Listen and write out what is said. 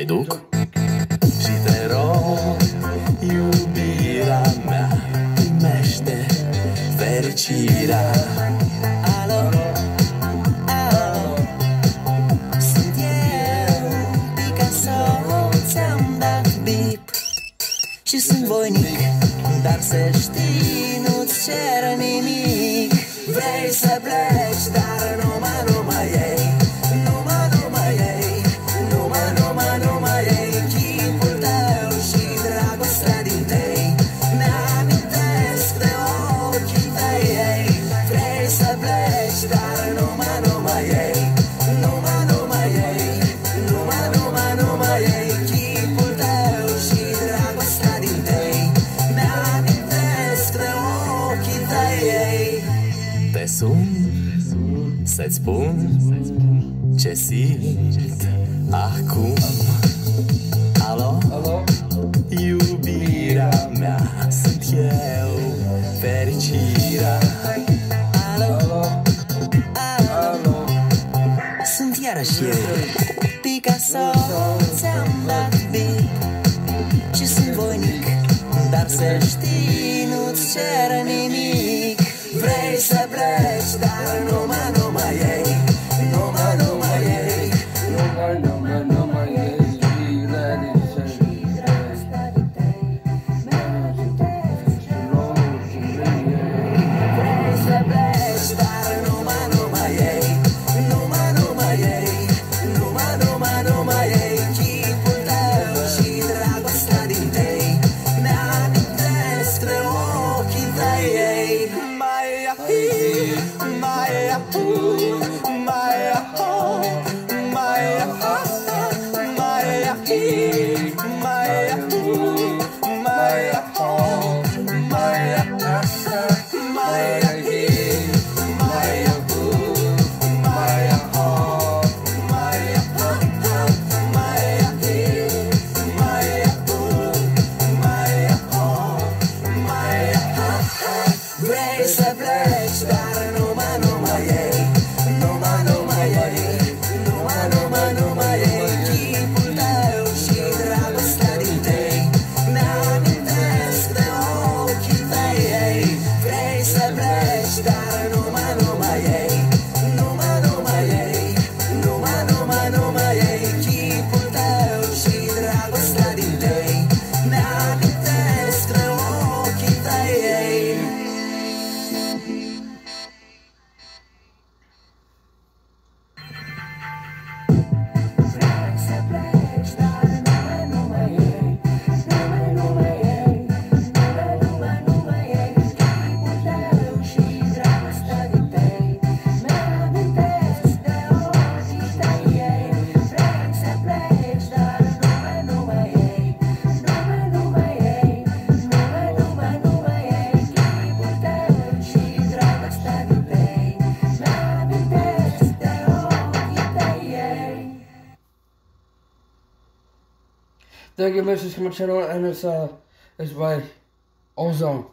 duc și te rog, iubirea mea, primește fericirea. Alo, alo, sunt eu, Picasso, ți-am dat bip și sunt voinic, dar să știi, nu-ți cer nimic. Vrei să pleci, dar numai ei, numai ei, numai ei, chipul tău și dragostea din tei mi-amintesc de ochii tăi, ei. Vrei să pleci, dar numai ei, numai ei, numai ei, chipul tău și dragostea din tei mi-amintesc de ochii tăi, ei. Te sun să-ți spun ce simt acum. Alo, alo, iubirea mea, sunt eu, fericirea. Alo, alo, alo, sunt iarăși eu, Picasso, ți-am dat bip și sunt voinic, dar să știi, nu-ți cer nimic. Vrei să pleci, dar numai ei, numai ei, numai ei, vrei să pleci, dar numai ei, numai ei, numai ei, chipul tău și dragostea din tei mi-amintesc de ochii tăi, ei. Vrei să pleci, dar numai ei, numai ei, numai ei, chipul tău și dragostea din tei mi-amintesc de ochii tăi, ei. Vrei să pleci, dar numai ei, numai ei, numai ei, chipul tău și dragostea din tei mi-amintesc de ochii tăi, ei. Thank you, Mrs. to my channel, and it's by Ozone.